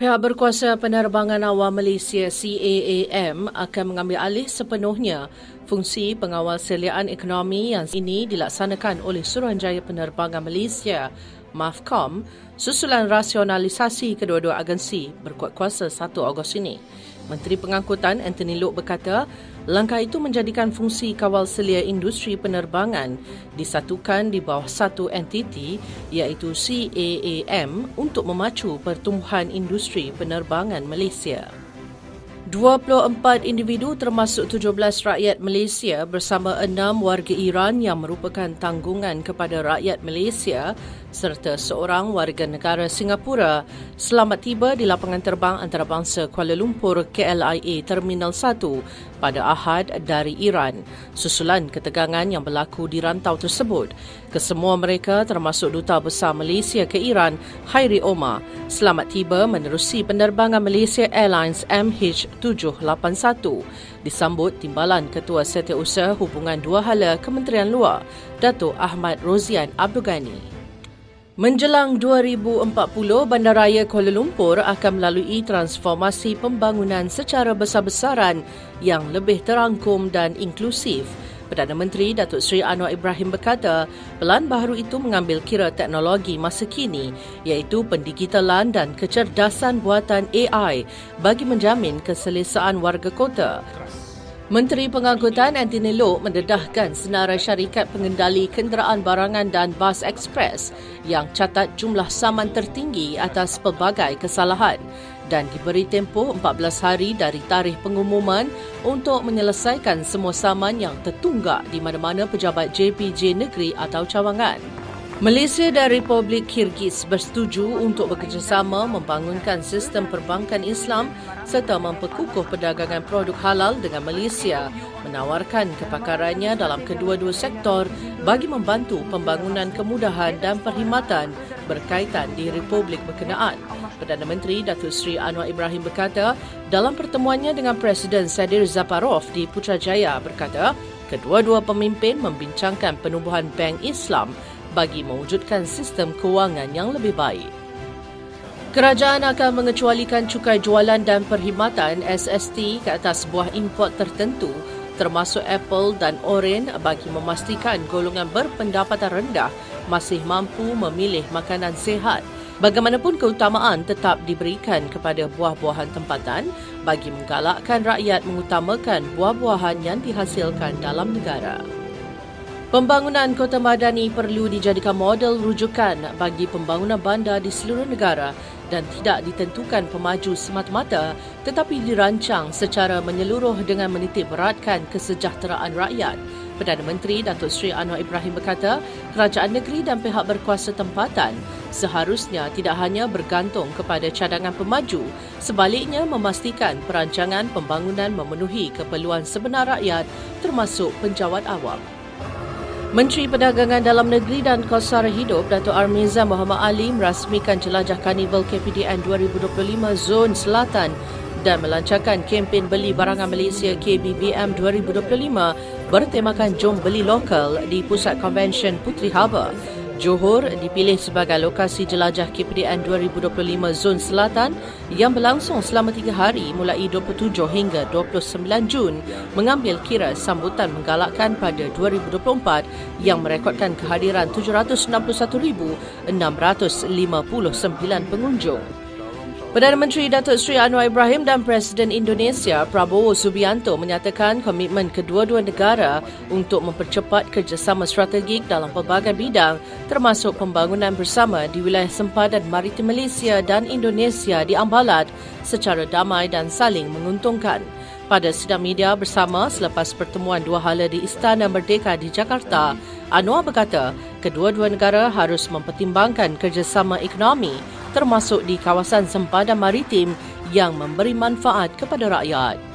Pihak berkuasa penerbangan awam Malaysia CAAM akan mengambil alih sepenuhnya fungsi pengawal seliaan ekonomi yang ini dilaksanakan oleh Suruhanjaya Penerbangan Malaysia MAFCOM susulan rasionalisasi kedua-dua agensi berkuat kuasa 1 Ogos ini. Menteri Pengangkutan Anthony Loke berkata, langkah itu menjadikan fungsi kawal selia industri penerbangan disatukan di bawah satu entiti iaitu CAAM untuk memacu pertumbuhan industri penerbangan Malaysia. 24 individu termasuk 17 rakyat Malaysia bersama 6 warga Iran yang merupakan tanggungan kepada rakyat Malaysia serta seorang warga negara Singapura selamat tiba di lapangan terbang antarabangsa Kuala Lumpur KLIA Terminal 1 pada Ahad dari Iran, susulan ketegangan yang berlaku di rantau tersebut. Kesemua mereka termasuk Duta Besar Malaysia ke Iran, Hairi Omar, selamat tiba menerusi penerbangan Malaysia Airlines MH781. Disambut Timbalan Ketua Setiausaha Hubungan Dua Hala Kementerian Luar, Datuk Ahmad Rozian Abdul Ghani. Menjelang 2040, Bandaraya Kuala Lumpur akan melalui transformasi pembangunan secara besar-besaran yang lebih terangkum dan inklusif. Perdana Menteri Datuk Seri Anwar Ibrahim berkata, pelan baharu itu mengambil kira teknologi masa kini iaitu pendigitalan dan kecerdasan buatan AI bagi menjamin keselesaan warga kota. Menteri Pengangkutan Anthony Loke mendedahkan senarai syarikat pengendali kenderaan barangan dan bas ekspres yang catat jumlah saman tertinggi atas pelbagai kesalahan dan diberi tempoh 14 hari dari tarikh pengumuman untuk menyelesaikan semua saman yang tertunggak di mana-mana pejabat JPJ negeri atau cawangan. Malaysia dan Republik Kyrgyz bersetuju untuk bekerjasama membangunkan sistem perbankan Islam serta memperkukuh perdagangan produk halal dengan Malaysia, menawarkan kepakarannya dalam kedua-dua sektor bagi membantu pembangunan kemudahan dan perkhidmatan berkaitan di Republik berkenaan. Perdana Menteri Datuk Seri Anwar Ibrahim berkata, dalam pertemuannya dengan Presiden Sadir Zaparov di Putrajaya berkata, kedua-dua pemimpin membincangkan penubuhan Bank Islam bagi mewujudkan sistem kewangan yang lebih baik. Kerajaan akan mengecualikan cukai jualan dan perkhidmatan SST ke atas buah import tertentu termasuk Apple dan Oren bagi memastikan golongan berpendapatan rendah masih mampu memilih makanan sihat. Bagaimanapun keutamaan tetap diberikan kepada buah-buahan tempatan bagi menggalakkan rakyat mengutamakan buah-buahan yang dihasilkan dalam negara. Pembangunan kota madani perlu dijadikan model rujukan bagi pembangunan bandar di seluruh negara dan tidak ditentukan pemaju semata-mata tetapi dirancang secara menyeluruh dengan menitik beratkan kesejahteraan rakyat. Perdana Menteri Datuk Seri Anwar Ibrahim berkata, kerajaan negeri dan pihak berkuasa tempatan seharusnya tidak hanya bergantung kepada cadangan pemaju, sebaliknya memastikan perancangan pembangunan memenuhi keperluan sebenar rakyat termasuk penjawat awam. Menteri Perdagangan Dalam Negeri dan Kos Sara Hidup Datuk Armiza Muhammad Ali merasmikan jelajah Karnival KPDN 2025 Zon Selatan dan melancarkan kempen Beli Barangan Malaysia KBBM 2025 bertemakan Jom Beli Lokal di Pusat Konvensyen Puteri Harbour. Johor dipilih sebagai lokasi jelajah KPDN 2025 Zon Selatan yang berlangsung selama 3 hari mulai 27 hingga 29 Jun mengambil kira sambutan menggalakkan pada 2024 yang merekodkan kehadiran 761,659 pengunjung. Perdana Menteri Datuk Seri Anwar Ibrahim dan Presiden Indonesia Prabowo Subianto menyatakan komitmen kedua-dua negara untuk mempercepat kerjasama strategik dalam pelbagai bidang termasuk pembangunan bersama di wilayah sempadan maritim Malaysia dan Indonesia di Ambalat secara damai dan saling menguntungkan. Pada sidang media bersama selepas pertemuan dua hala di Istana Merdeka di Jakarta, Anwar berkata kedua-dua negara harus mempertimbangkan kerjasama ekonomi termasuk di kawasan sempadan maritim yang memberi manfaat kepada rakyat.